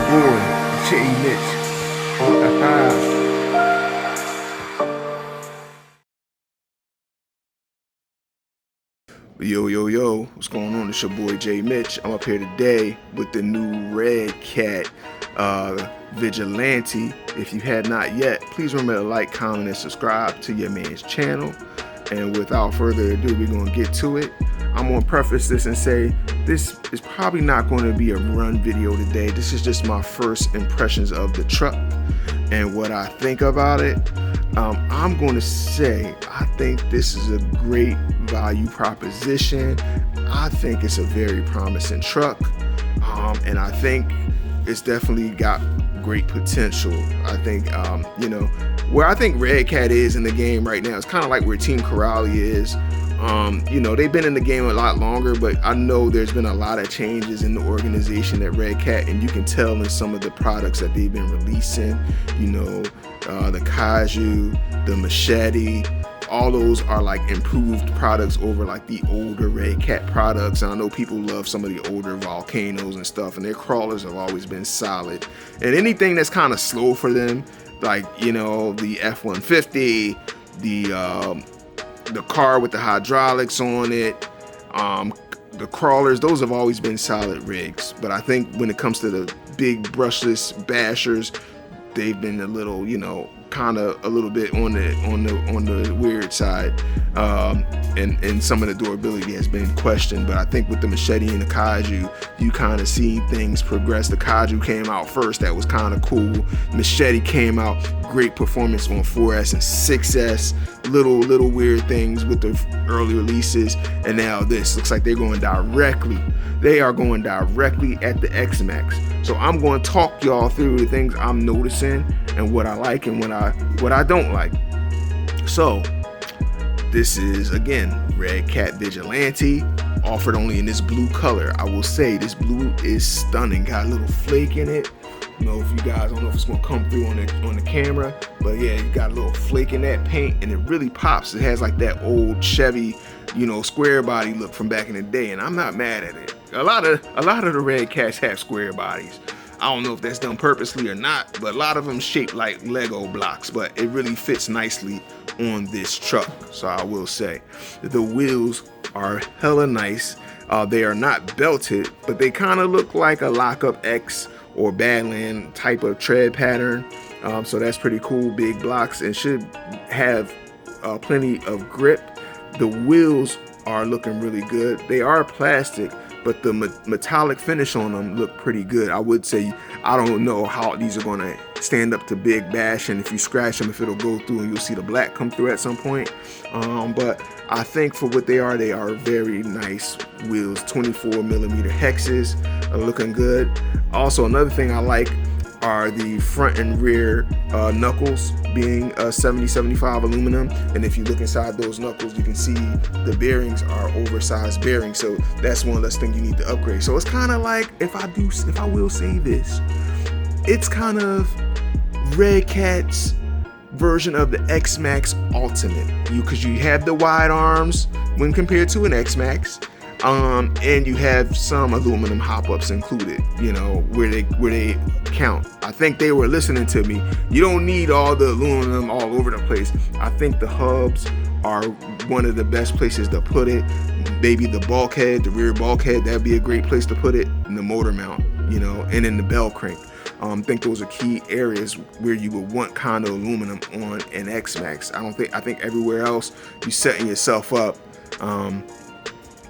boy, Jay Mitch. Yo, what's going on? It's your boy Jay Mitch. I'm up here today with the new Redcat Vigilante. If you have not yet, please remember to like, comment, and subscribe to your man's channel. And without further ado, we're going to get to it. I'm going to preface this and say this is probably not going to be a run video today. This is just my first impressions of the truck and what I think about it. I'm going to say I think this is a great value proposition. I think it's a very promising truck, and I think it's definitely got great potential. I think where I think Redcat is in the game right now, it's kind of like where Team Corrali is. They've been in the game a lot longer, but I know there's been a lot of changes in the organization at Redcat, and you can tell in some of the products that they've been releasing. The Kaiju, the Machete, all those are like improved products over like the older Redcat products. And I know people love some of the older Volcanoes and stuff, and their crawlers have always been solid. And anything that's kind of slow for them, like the F-150, the car with the hydraulics on it, the crawlers, those have always been solid rigs. But I think when it comes to the big brushless bashers, they've been a little, kind of a little bit on the weird side, and some of the durability has been questioned. But I think with the Machete and the Kaiju, you kind of see things progress. The Kaiju came out first, that was kind of cool. Machete came out, great performance on 4S and 6S. Little weird things with the early releases, and now this looks like they're going directly. They are going directly at the X-Max. So I'm going to talk y'all through the things I'm noticing and what I like and what I don't like. So this is, again, Redcat Vigilante, offered only in this blue color. I will say this blue is stunning. Got a little flake in it. If you guys, I don't know if it's gonna come through on the camera, but yeah, you got a little flake in that paint, and it really pops. It has like that old Chevy, square body look from back in the day, and I'm not mad at it. A lot of the Redcats have square bodies. I don't know if that's done purposely or not, but a lot of them shaped like Lego blocks, but it really fits nicely on this truck. So I will say the wheels are hella nice. They are not belted, but they kind of look like a Lockup X or Badland type of tread pattern. So that's pretty cool. Big blocks, and should have plenty of grip. The wheels are looking really good. They are plastic, but the metallic finish on them look pretty good. I would say, I don't know how these are going to stand up to big bash, and if you scratch them, if it'll go through and you'll see the black come through at some point. But I think for what they are very nice wheels. 24mm hexes are looking good. Also, another thing I like are the front and rear knuckles being 70-75 aluminum, and if you look inside those knuckles, you can see the bearings are oversized bearings, so that's one less thing you need to upgrade. So it's kind of like, if I will say this, it's kind of Redcat's version of the X-Max Ultimate, because you have the wide arms when compared to an X-Max. And you have some aluminum hop-ups included, where they count. I think they were listening to me. You don't need all the aluminum all over the place. I think the hubs are one of the best places to put it. Maybe the bulkhead, the rear bulkhead, that'd be a great place to put it. In the motor mount, and in the bell crank. I think those are key areas where you would want kind of aluminum on an X-Max. I think everywhere else you're setting yourself up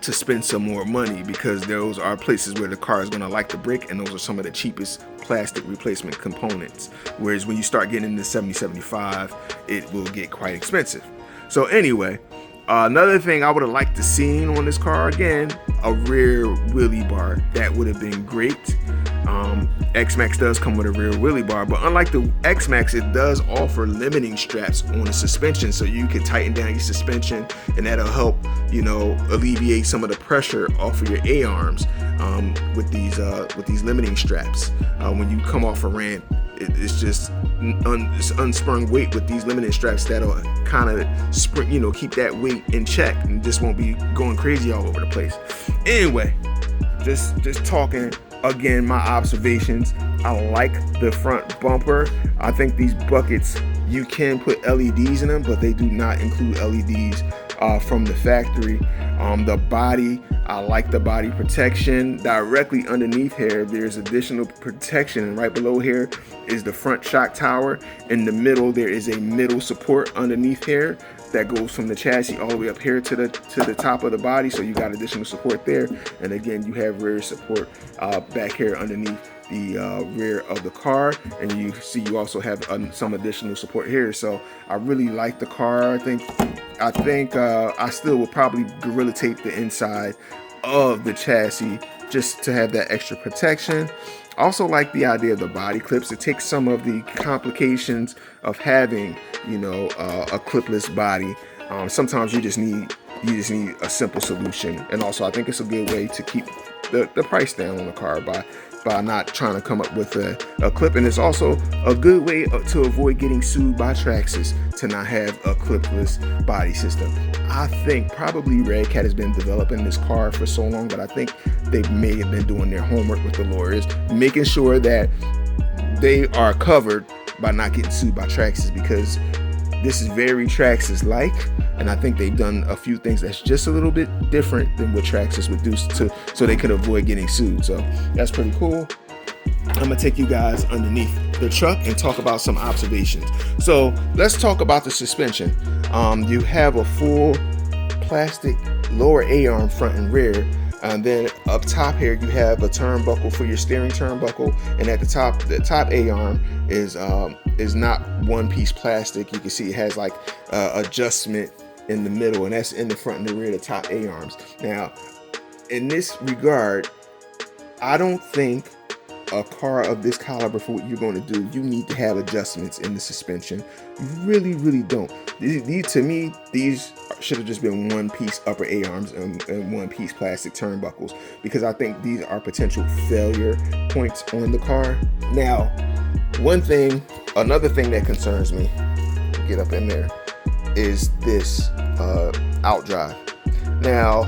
to spend some more money, because those are places where the car is going to like to break, and those are some of the cheapest plastic replacement components. Whereas when you start getting into 70-75, it will get quite expensive. So anyway, another thing I would have liked to see on this car, again, a rear wheelie bar. That would have been great. X-Max does come with a rear wheelie bar, but unlike the X-Max, it does offer limiting straps on the suspension, so you can tighten down your suspension, and that'll help, alleviate some of the pressure off of your A-arms with these limiting straps. When you come off a ramp, it's just it's unsprung weight with these limiting straps that'll kind of spring, keep that weight in check, and just won't be going crazy all over the place. Anyway, just talking again, my observations. I like the front bumper. I think these buckets, you can put LEDs in them, but they do not include LEDs from the factory. The body, I like the body protection. Directly underneath here, there's additional protection, and right below here is the front shock tower. In the middle, there is a middle support underneath here that goes from the chassis all the way up here to the top of the body, so you got additional support there. And again, you have rear support back here underneath the rear of the car, and you see you also have some additional support here. So I really like the car. I think I still would probably gorilla tape the inside of the chassis just to have that extra protection. Also like the idea of the body clips. It takes some of the complications of having, you know, a clipless body. Sometimes you just need a simple solution. And also I think it's a good way to keep the price down on the car by not trying to come up with a clip. And it's also a good way to avoid getting sued by Traxxas to not have a clipless body system. I think probably Redcat has been developing this car for so long, but I think they may have been doing their homework with the lawyers, making sure that they are covered by not getting sued by Traxxas, because this is very Traxxas-like, and I think they've done a few things that's just a little bit different than what Traxxas would do so they could avoid getting sued. So that's pretty cool. I'm gonna take you guys underneath the truck and talk about some observations. So let's talk about the suspension. You have a full plastic lower A-arm front and rear. And then up top here, you have a turnbuckle for your steering turnbuckle, and at the top A-arm is not one piece plastic. You can see it has like adjustment in the middle, and that's in the front and the rear of the top A-arms. Now, in this regard, I don't think a car of this caliber, for what you're going to do, you need to have adjustments in the suspension. You really, really don't. To me, these should have just been one piece upper A-arms and one piece plastic turnbuckles, because I think these are potential failure points on the car. Now, another thing that concerns me, get up in there, is this outdrive. Now,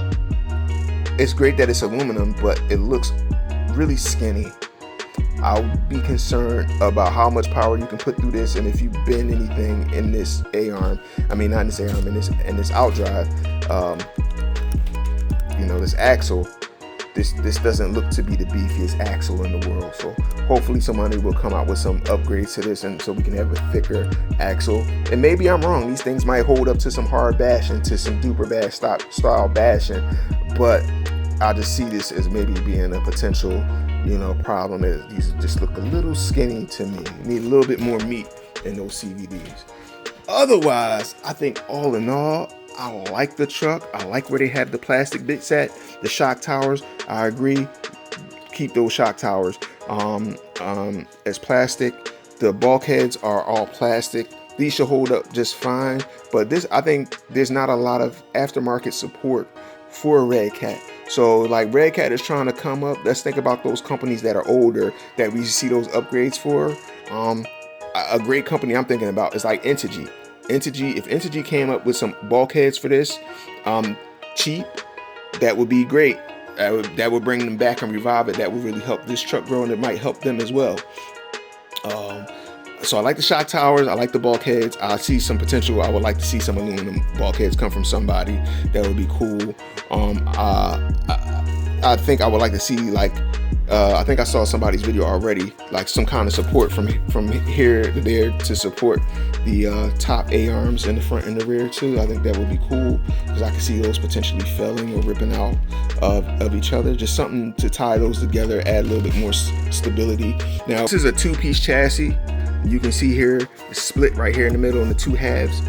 it's great that it's aluminum, but it looks really skinny. I'll be concerned about how much power you can put through this, and if you bend anything in this A-arm, I mean not in this A-arm, in this outdrive, you know, this axle, this doesn't look to be the beefiest axle in the world. So hopefully somebody will come out with some upgrades to this, and so we can have a thicker axle. And maybe I'm wrong, these things might hold up to some hard bashing, to some duper bad style bashing, but I just see this as maybe being a potential, you know, problem. These just look a little skinny to me. Need a little bit more meat in those CVDs. Otherwise, I think all in all, I like the truck. I like where they have the plastic bits at. The shock towers, I agree. Keep those shock towers as plastic. The bulkheads are all plastic. These should hold up just fine. But this, I think there's not a lot of aftermarket support for Redcat. So like Redcat is trying to come up. Let's think about those companies that are older that we see those upgrades for. A great company I'm thinking about is like Integy. If Integy came up with some bulkheads for this, cheap, that would be great. That would bring them back and revive it. That would really help this truck grow, and it might help them as well. So I like the shock towers. I like the bulkheads. I see some potential. I would like to see some aluminum bulkheads come from somebody. That would be cool. I think I would like to see, like, I think I saw somebody's video already, like some kind of support from here to there to support the top A-arms in the front and the rear too. I think that would be cool, because I can see those potentially failing or ripping out of each other. Just something to tie those together, add a little bit more stability. Now, this is a two-piece chassis. You can see here it's split right here in the middle in the two halves.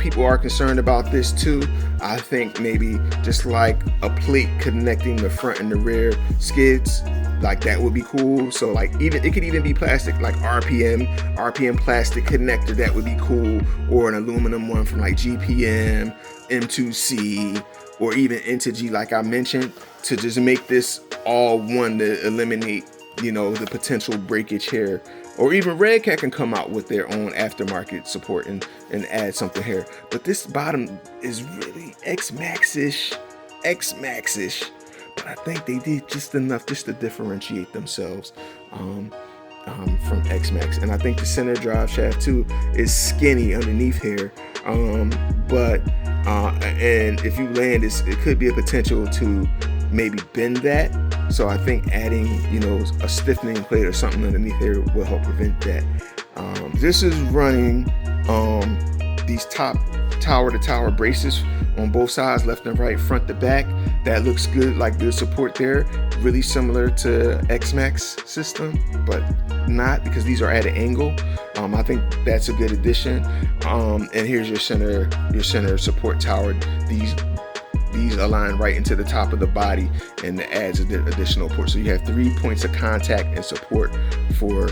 People are concerned about this too. I think maybe just like a plate connecting the front and the rear skids, like that would be cool. So like it could even be plastic, like RPM plastic connector, that would be cool. Or an aluminum one from like GPM, M2C, or even Integy, like I mentioned, to just make this all one, to eliminate, you know, the potential breakage here. Or even Redcat can come out with their own aftermarket support and add something here. But this bottom is really X-Max-ish. But I think they did just enough just to differentiate themselves from X-Max. And I think the center drive shaft too is skinny underneath here, but and if you land, it could be a potential to maybe bend that. So I think adding, you know, a stiffening plate or something underneath here will help prevent that. This is running these top tower to tower braces on both sides, left and right, front to back. That looks good, like good support there. Really similar to X-Max system, but not, because these are at an angle. I think that's a good addition. And here's your center support tower. These align right into the top of the body, and it adds additional support. So you have 3 points of contact and support for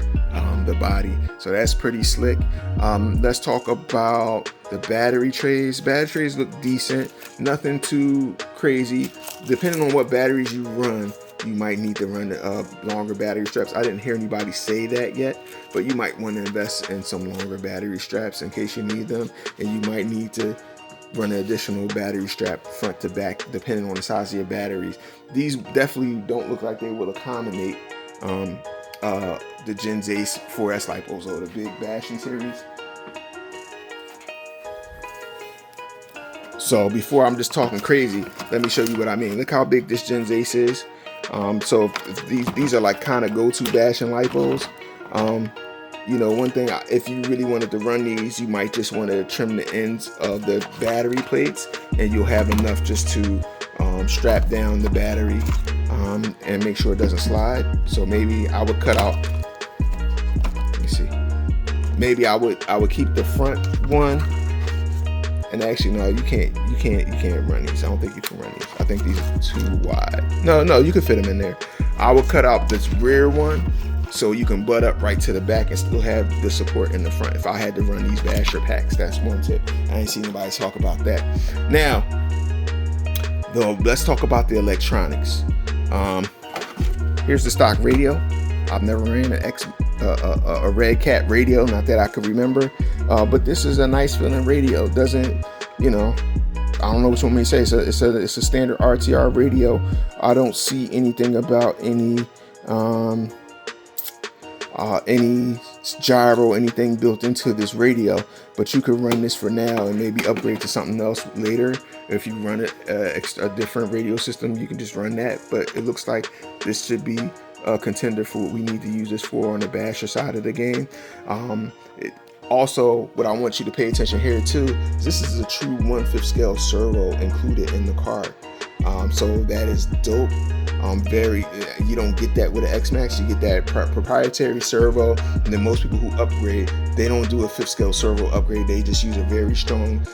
the body. So that's pretty slick. Let's talk about the battery trays. Battery trays look decent, nothing too crazy. Depending on what batteries you run, you might need to run longer battery straps. I didn't hear anybody say that yet, but you might want to invest in some longer battery straps in case you need them, and you might need to run an additional battery strap front to back depending on the size of your batteries. These definitely don't look like they will accommodate the Gen Z 4S lipos or the big bashing series. So before I'm just talking crazy, let me show you what I mean. Look how big this Gen Z is. So these are like kind of go-to bashing lipos. You know, one thing, if you really wanted to run these, you might just want to trim the ends of the battery plates, and you'll have enough just to strap down the battery and make sure it doesn't slide. So maybe I would cut out, let me see, maybe I would keep the front one. And actually, no, you can't run these. I don't think you can run these. I think these are too wide. No, you can fit them in there. I would cut out this rear one, so you can butt up right to the back and still have the support in the front. If I had to run these basher packs, that's one tip. I ain't seen anybody talk about that. Now, though, let's talk about the electronics. Here's the stock radio. I've never ran a Redcat radio, not that I could remember, but this is a nice feeling radio. Doesn't, you know, I don't know what you want me to say. It's a standard RTR radio. I don't see anything about any gyro, anything built into this radio, but you could run this for now and maybe upgrade to something else later. If you run it a different radio system, you can just run that. But it looks like this should be a contender for what we need to use this for on the basher side of the game. Also, what I want you to pay attention here too is this is a true 1/5 scale servo included in the car. So that is dope. You don't get that with an X-Max. You get that proprietary servo, and then most people who upgrade, they don't do a 5th scale servo upgrade. They just use a very strong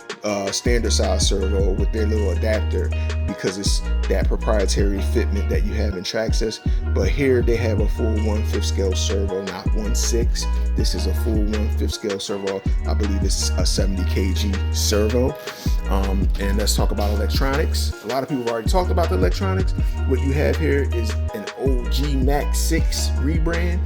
standard size servo with their little adapter, because it's that proprietary fitment that you have in Traxxas. But here they have a full 1/5 scale servo, not 1/6. This is a full 1/5 scale servo. I believe it's a 70 kg servo. And let's talk about electronics. A lot of people have already talked about the electronics. What you have here is an OG Max 6 rebrand.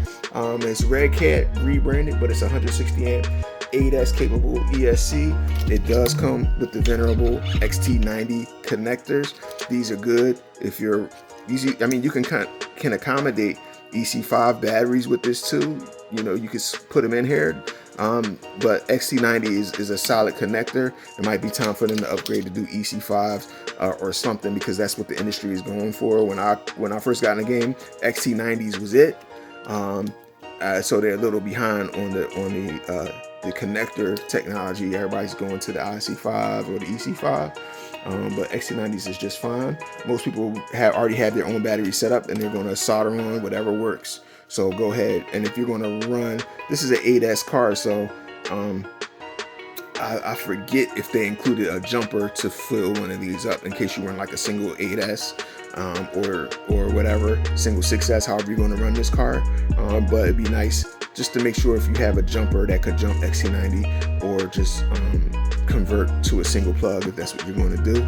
It's Redcat rebranded, but it's 160 amp 8S capable ESC. It does come with the venerable XT90 connectors. These are good if you're easy. I mean, you can accommodate EC5 batteries with this too. You know, you can put them in here. But XT90 is a solid connector. It might be time for them to upgrade to do EC5s or something, because that's what the industry is going for. When I first got in the game, XT90s was it. So they're a little behind on the connector technology. Everybody's going to the IC5 or the EC5. But XT90s is just fine. Most people already have their own battery set up, and they're going to solder on whatever works. So go ahead, and if you're going to run, this is an 8S car, so I forget if they included a jumper to fill one of these up in case you run like a single 8S or whatever, single 6S, however you're going to run this car. But it'd be nice just to make sure if you have a jumper that could jump XT90, or just convert to a single plug if that's what you're going to do.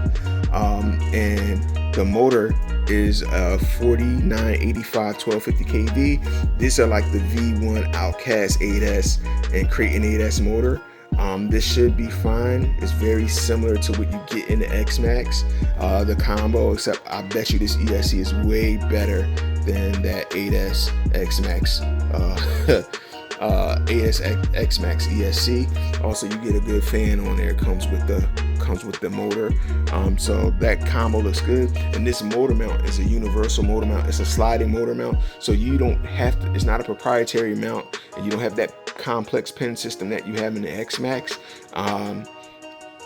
And the motor is a 4985 1250 kV. These are like the V1 Outcast 8S and Creighton 8S motor. This should be fine. It's very similar to what you get in the X-Max, the combo, except I bet you this ESC is way better than that 8S X-Max, 8S X-Max ESC. Also, you get a good fan on there. Comes with the motor. So that combo looks good. And this motor mount is a universal motor mount. It's a sliding motor mount, so you don't have to. It's not a proprietary mount, and you don't have that complex pin system that you have in the X-Max.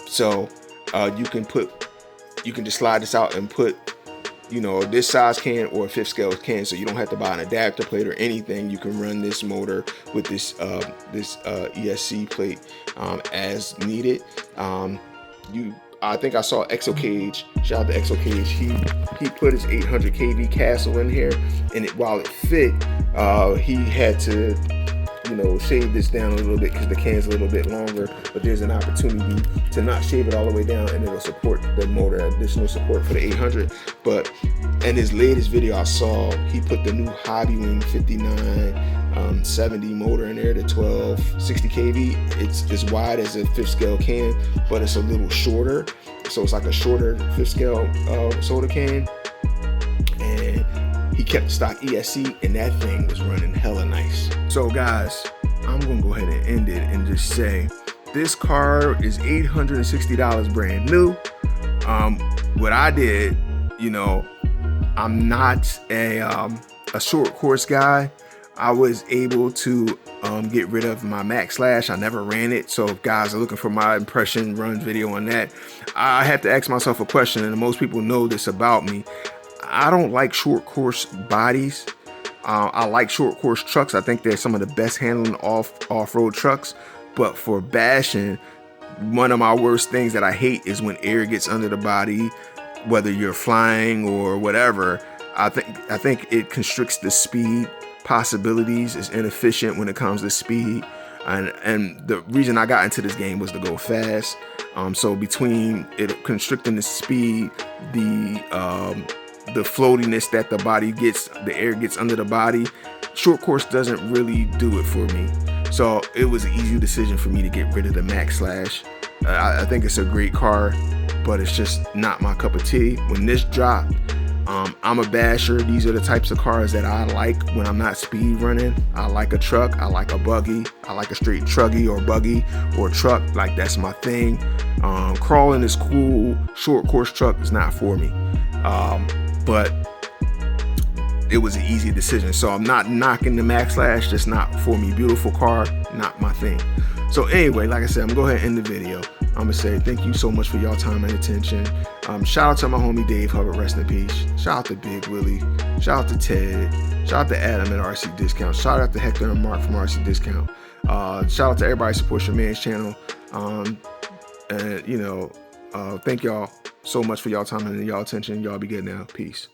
So you can just slide this out and put, you know, this size can or a 5th scale can, so you don't have to buy an adapter plate or anything. You can run this motor with this ESC plate as needed. I think I saw Exo Cage. Shout out to Exo Cage. He put his 800 kV Castle in here, and while it fit, he had to, you know, shave this down a little bit because the can's a little bit longer. But there's an opportunity to not shave it all the way down, and it'll support the motor, additional support for the 800. But in his latest video I saw, he put the new Hobbywing 5970 motor in there, the 1260 kV. It's as wide as a 5th scale can, but it's a little shorter. So it's like a shorter 5th scale soda can. And he kept the stock ESC, and that thing was running hella nice. So guys, I'm gonna go ahead and end it and just say this car is $860 brand new. What I did, you know, I'm not a short course guy. I was able to get rid of my Max Slash. I never ran it, so if guys are looking for my impression run video on that, I have to ask myself a question, and most people know this about me. I don't like short course bodies. I like short course trucks. I think they're some of the best handling off-road trucks. But for bashing, one of my worst things that I hate is when air gets under the body, whether you're flying or whatever. I think it constricts the speed possibilities. It's inefficient when it comes to speed. And the reason I got into this game was to go fast. So between it constricting the speed, the floatiness that the body gets, the air gets under the body, short course doesn't really do it for me. So it was an easy decision for me to get rid of the Max Slash. I think it's a great car, but it's just not my cup of tea. When this dropped, I'm a basher. These are the types of cars that I like when I'm not speed running. I like a truck, I like a buggy, I like a straight truggy or buggy or truck. Like, that's my thing. Crawling is cool. Short course truck is not for me. But it was an easy decision. So I'm not knocking the Max Slash, just not for me. Beautiful car, not my thing. So anyway, like I said, I'm gonna go ahead and end the video. I'm gonna say thank you so much for y'all time and attention. Shout out to my homie Dave Hubbard, rest in peace. Shout out to Big Willie. Shout out to Ted. Shout out to Adam at RC Discount. Shout out to Hector and Mark from RC Discount. Shout out to everybody who supports your man's channel. And you know, thank y'all so much for y'all time and y'all attention. Y'all be good now. Peace.